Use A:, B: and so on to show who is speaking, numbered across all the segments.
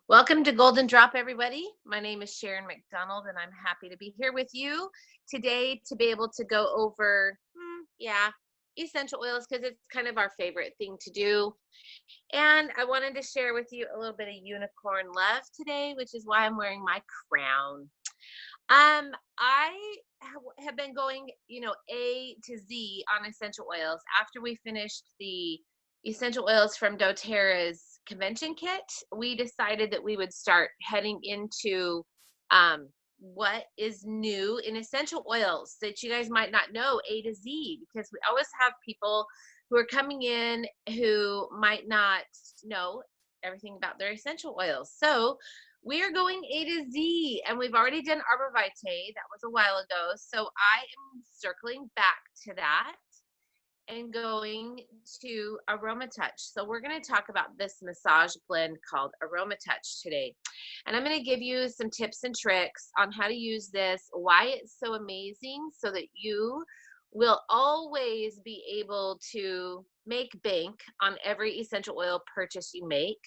A: Welcome to Golden Drop, everybody. My name is Sharon McDonald, and I'm happy to be here with you today to be able to go over, essential oils because it's kind of our favorite thing to do. And I wanted to share with you a little bit of unicorn love today, which is why I'm wearing my crown. I have been going, A to Z on essential oils. After we finished the essential oils from doTERRA's convention kit, we decided that we would start heading into what is new in essential oils that you guys might not know A to Z, because we always have people who are coming in who might not know everything about their essential oils. So we are going A to Z, and we've already done Arbor Vitae. That was a while ago. So I am circling back to that and going to AromaTouch. So we're going to talk about this massage blend called AromaTouch today. And I'm going to give you some tips and tricks on how to use this, why it's so amazing, so that you will always be able to make bank on every essential oil purchase you make,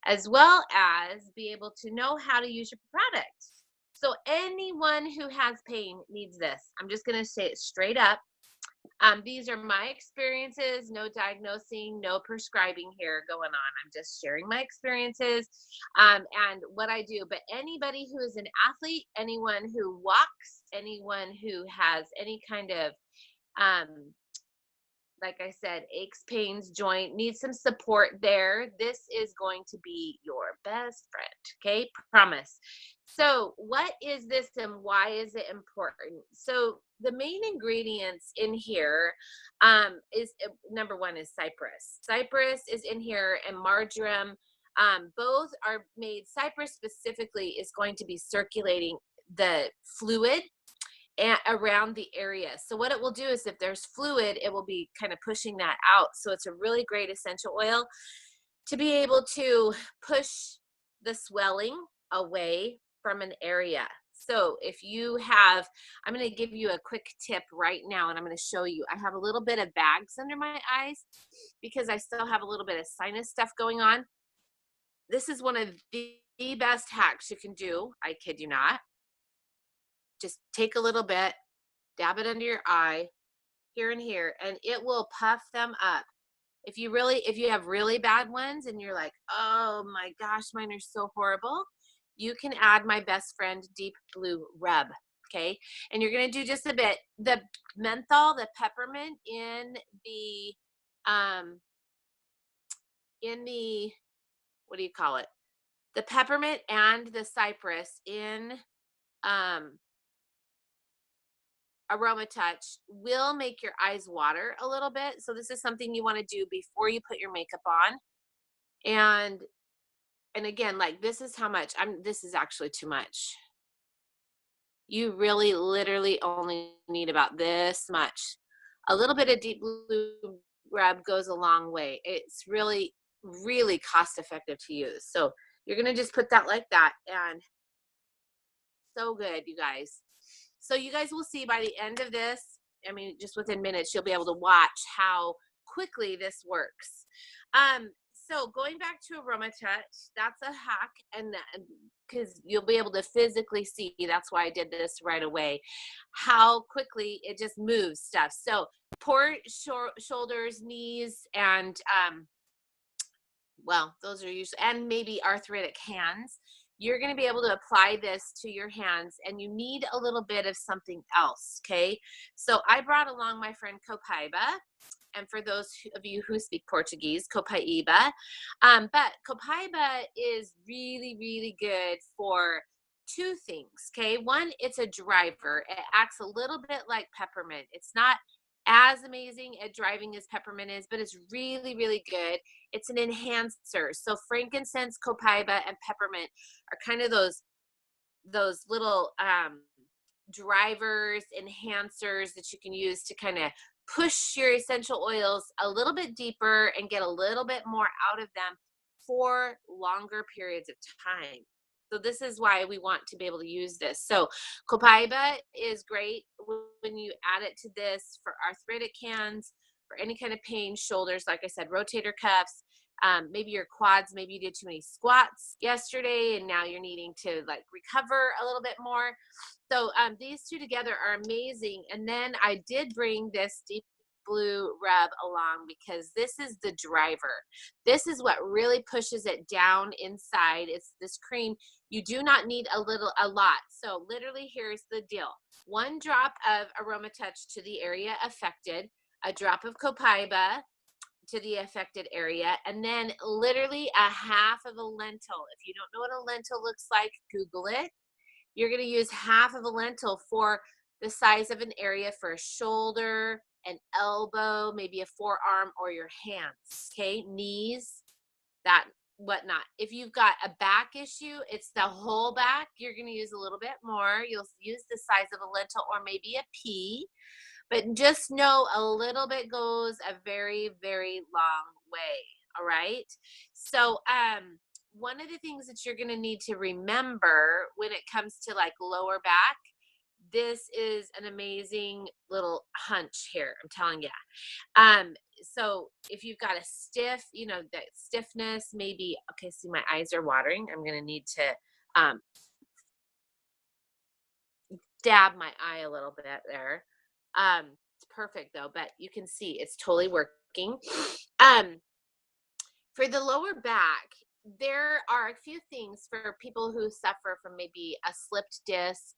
A: as well as be able to know how to use your product. So anyone who has pain needs this. I'm just going to say it straight up. These are my experiences, no diagnosing, no prescribing here going on. I'm just sharing my experiences and what I do. But anybody who is an athlete, anyone who walks, anyone who has any kind of like I said, aches, pains, joint, needs some support there, this is going to be your best friend, okay? Promise. So what is this and why is it important? So the main ingredients in here is, number one is Cypress. Cypress is in here, and Marjoram. Both are made. Cypress specifically is going to be circulating the fluid around the area. So what it will do is if there's fluid, it will be kind of pushing that out. So it's a really great essential oil to be able to push the swelling away from an area. So if you have, I'm going to give you a quick tip right now, and I'm going to show you. I have a little bit of bags under my eyes because I still have a little bit of sinus stuff going on. This is one of the best hacks you can do. I kid you not. Just take a little bit, dab it under your eye, here and here, and it will puff them up. If you have really bad ones and you're like, oh my gosh, mine are so horrible, you can add my best friend Deep Blue Rub, okay? And you're gonna do just a bit. The menthol, the peppermint in the, what do you call it? The peppermint and the cypress in, AromaTouch will make your eyes water a little bit. So this is something you want to do before you put your makeup on. And again, like this is how much this is actually too much. You really literally only need about this much. A little bit of Deep Blue Rub goes a long way. It's really, really cost effective to use. So you're going to just put that like that, and so good, you guys. So you guys will see by the end of this, I mean, just within minutes, you'll be able to watch how quickly this works. So going back to AromaTouch, that's a hack, and because you'll be able to physically see, that's why I did this right away, how quickly it just moves stuff. So poor shoulders, knees, and well, those are usually, and maybe arthritic hands. You're going to be able to apply this to your hands, and you need a little bit of something else, okay? So I brought along my friend Copaiba, and for those of you who speak Portuguese, Copaiba. But Copaiba is really, really good for two things, okay? One, it's a driver. It acts a little bit like peppermint. It's not as amazing at driving as peppermint is, but it's really, really good. It's an enhancer. So frankincense, copaiba, and peppermint are kind of those little drivers, enhancers that you can use to kind of push your essential oils a little bit deeper and get a little bit more out of them for longer periods of time. So this is why we want to be able to use this. So copaiba is great when you add it to this for arthritic hands, for any kind of pain, shoulders, like I said, rotator cuffs, maybe your quads, maybe you did too many squats yesterday and now you're needing to like recover a little bit more. So these two together are amazing. And then I did bring this deep blue rub along because this is the driver. This is what really pushes it down inside. It's this cream. You do not need a lot. So literally here's the deal. 1 drop of AromaTouch to the area affected, a drop of copaiba to the affected area, and then literally a half of a lentil. If you don't know what a lentil looks like, Google it. You're going to use half of a lentil for the size of an area for a shoulder, an elbow, maybe a forearm, or your hands, okay? Knees, that, whatnot. If you've got a back issue, it's the whole back. You're going to use a little bit more. You'll use the size of a lentil or maybe a pea. But just know a little bit goes a very, very long way, all right? So one of the things that you're going to need to remember when it comes to like lower back, this is an amazing little hunch here, I'm telling you. So if you've got a stiff, you know, that stiffness, maybe, okay, see my eyes are watering. I'm going to need to dab my eye a little bit there. It's perfect though, but you can see it's totally working. For the lower back, there are a few things for people who suffer from maybe a slipped disc,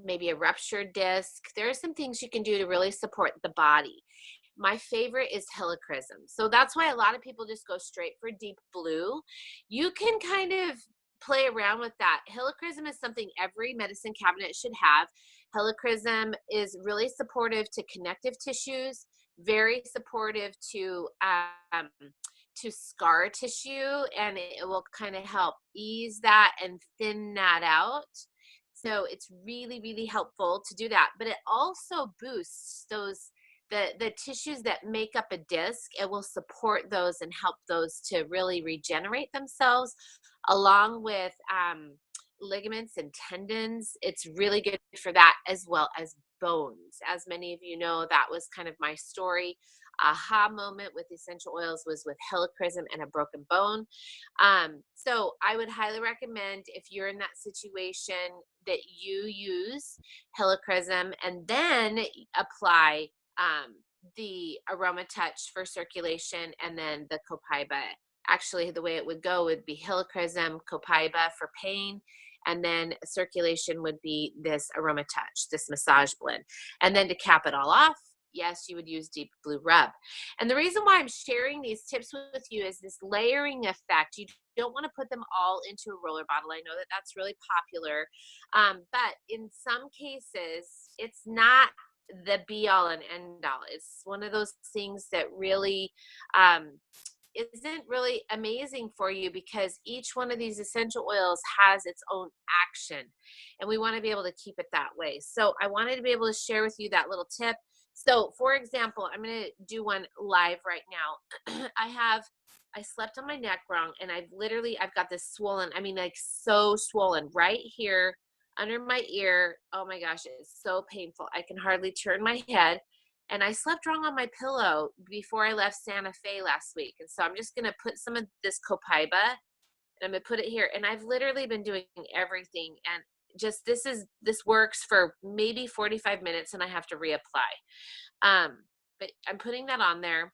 A: maybe a ruptured disc. There are some things you can do to really support the body. My favorite is helichrysum. So that's why a lot of people just go straight for deep blue. You can kind of play around with that. Helichrysum is something every medicine cabinet should have. Helichrysum is really supportive to connective tissues, very supportive to scar tissue, and it will kind of help ease that and thin that out. So it's really, really helpful to do that. But it also boosts those the tissues that make up a disc. It will support those and help those to really regenerate themselves, along with ligaments and tendons. It's really good for that, as well as bones. As many of you know, that was kind of my story. Aha moment with essential oils was with helichrysum and a broken bone. So I would highly recommend, if you're in that situation, that you use helichrysum and then apply the AromaTouch for circulation, and then the copaiba. Actually, the way it would go would be helichrysum, copaiba for pain, and then circulation would be this AromaTouch, this massage blend. And then to cap it all off, yes, you would use deep blue rub. And the reason why I'm sharing these tips with you is this layering effect. You don't want to put them all into a roller bottle. I know that that's really popular, but in some cases, it's not the be all and end all. It's one of those things that really isn't really amazing for you, because each one of these essential oils has its own action, and we want to be able to keep it that way. So I wanted to be able to share with you that little tip. So for example, I'm going to do one live right now. I slept on my neck wrong, and I've got this swollen, I mean, like so swollen right here under my ear. Oh my gosh, it's so painful. I can hardly turn my head. And I slept wrong on my pillow before I left Santa Fe last week. And so I'm just going to put some of this copaiba, and I'm going to put it here. And I've literally been doing everything. And just, this works for maybe 45 minutes, and I have to reapply. But I'm putting that on there.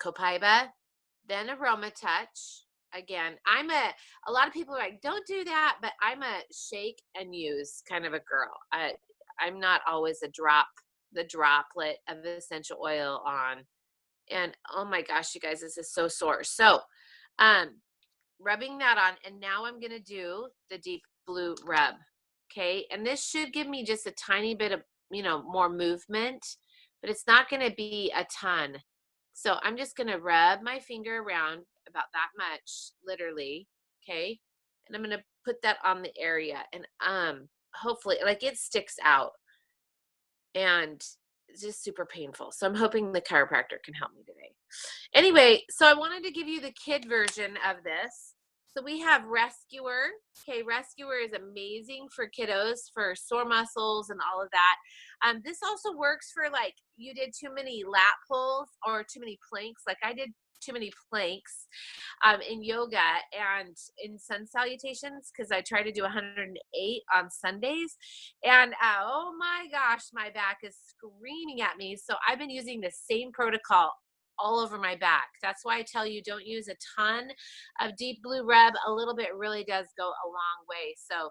A: Copaiba, then AromaTouch. Again, a lot of people are like, don't do that, but I'm a shake and use kind of a girl. I'm not always the droplet of essential oil on. And oh my gosh, you guys, this is so sore. So rubbing that on, and now I'm gonna do the deep blue rub. Okay, and this should give me just a tiny bit of, more movement, but it's not gonna be a ton. So I'm just gonna rub my finger around about that much, literally. Okay, and I'm gonna put that on the area, and hopefully, like, it sticks out, and it's just super painful. So I'm hoping the chiropractor can help me today. Anyway, so I wanted to give you the kid version of this. So we have Rescuer. Okay, Rescuer is amazing for kiddos, for sore muscles and all of that. This also works for, like, you did too many lat pulls or too many planks. Like I did too many planks in yoga and in sun salutations, because I try to do 108 on Sundays. And oh my gosh, my back is screaming at me. So I've been using the same protocol all over my back. That's why I tell you, don't use a ton of deep blue rub. A little bit really does go a long way. So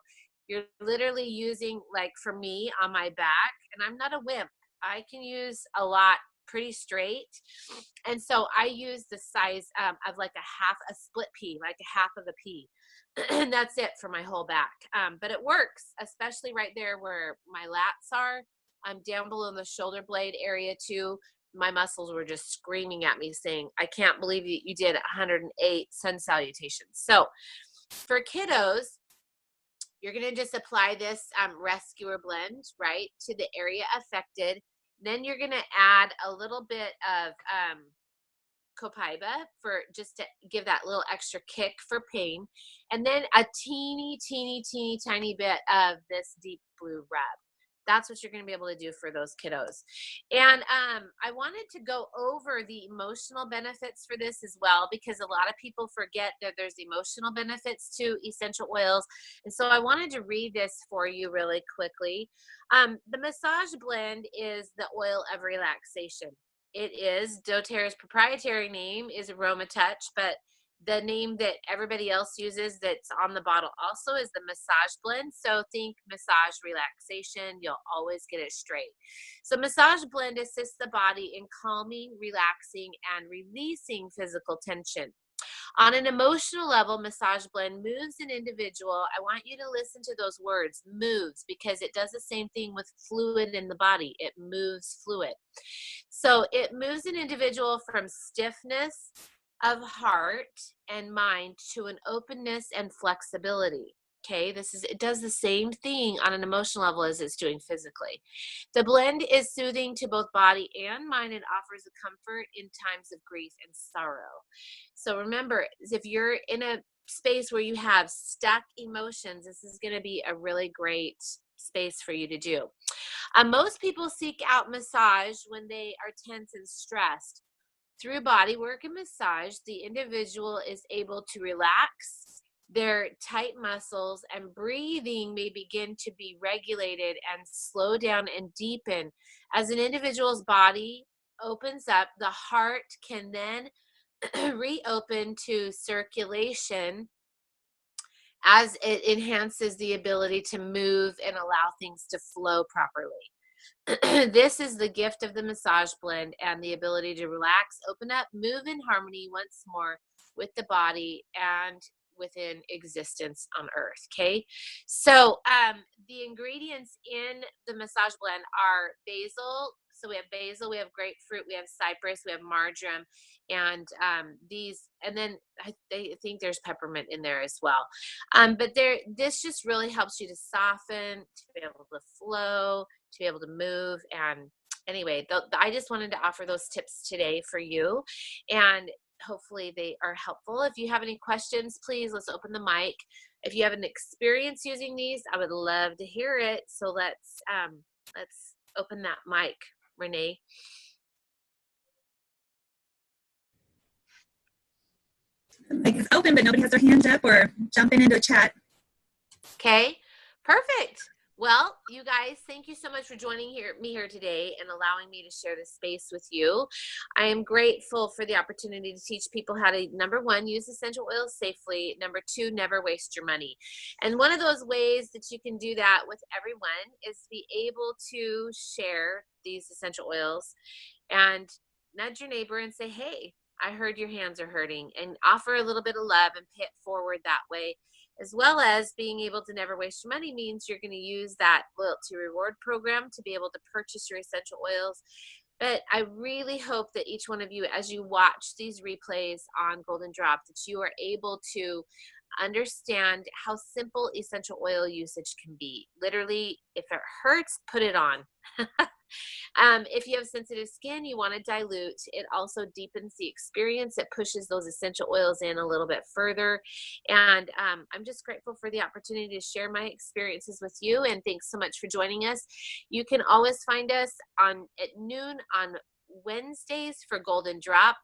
A: you're literally using, like for me, on my back, and I'm not a wimp. I can use a lot pretty straight. And so I use the size of like a split pea, like a half of a pea. And that's it for my whole back. But it works, especially right there where my lats are. I'm down below the shoulder blade area too. My muscles were just screaming at me saying, I can't believe you did 108 sun salutations. So for kiddos, you're going to just apply this rescuer blend, right, to the area affected. Then you're going to add a little bit of copaiba for just to give that little extra kick for pain. And then a teeny tiny bit of this deep blue rub. That's what you're going to be able to do for those kiddos. And I wanted to go over the emotional benefits for this as well, because a lot of people forget that there's emotional benefits to essential oils. And so I wanted to read this for you really quickly. The massage blend is the oil of relaxation. It is doTERRA's proprietary name is AromaTouch, but the name that everybody else uses that's on the bottle also is the massage blend. So think massage relaxation. You'll always get it straight. So massage blend assists the body in calming, relaxing, and releasing physical tension. On an emotional level, massage blend moves an individual. I want you to listen to those words, moves, because it does the same thing with fluid in the body. It moves fluid. So it moves an individual from stiffness of heart and mind to an openness and flexibility. Okay, it does the same thing on an emotional level as it's doing physically. The blend is soothing to both body and mind and offers a comfort in times of grief and sorrow. So remember, if you're in a space where you have stuck emotions, this is going to be a really great space for you to do. Most people seek out massage when they are tense and stressed. Through body work and massage, the individual is able to relax their tight muscles, and breathing may begin to be regulated and slow down and deepen. As an individual's body opens up, the heart can then reopen to circulation as it enhances the ability to move and allow things to flow properly. This is the gift of the massage blend and the ability to relax, open up, move in harmony once more with the body and within existence on earth. Okay, so the ingredients in the massage blend are basil. So we have basil, we have grapefruit, we have cypress, we have marjoram, and and then I think there's peppermint in there as well. But this just really helps you to soften, to be able to flow, to be able to move. And anyway, I just wanted to offer those tips today for you, and hopefully they are helpful. If you have any questions, please, let's open the mic. If you have an experience using these, I would love to hear it. So let's open that mic, Renee.
B: Like it's open, but nobody has their hand up or jumping into a chat.
A: Okay, perfect. Well, you guys, thank you so much for joining me here today and allowing me to share this space with you. I am grateful for the opportunity to teach people how to, number one, use essential oils safely. Number two, never waste your money. And one of those ways that you can do that with everyone is to be able to share these essential oils and nudge your neighbor and say, hey, I heard your hands are hurting, and offer a little bit of love and pay it forward that way. As well as being able to never waste your money means you're going to use that loyalty reward program to be able to purchase your essential oils. But I really hope that each one of you, as you watch these replays on Golden Drop, that you are able to understand how simple essential oil usage can be. Literally, if it hurts, put it on. If you have sensitive skin, you want to dilute. It also deepens the experience. It pushes those essential oils in a little bit further. And I'm just grateful for the opportunity to share my experiences with you. And thanks so much for joining us. You can always find us at noon on Wednesdays for Golden Drop.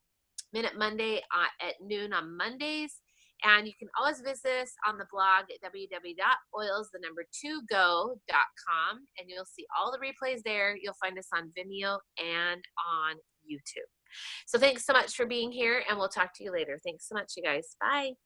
A: Minute Monday at noon on Mondays. And you can always visit us on the blog at www.oils2go.com, and you'll see all the replays there. You'll find us on Vimeo and on YouTube. So thanks so much for being here, and we'll talk to you later. Thanks so much, you guys. Bye.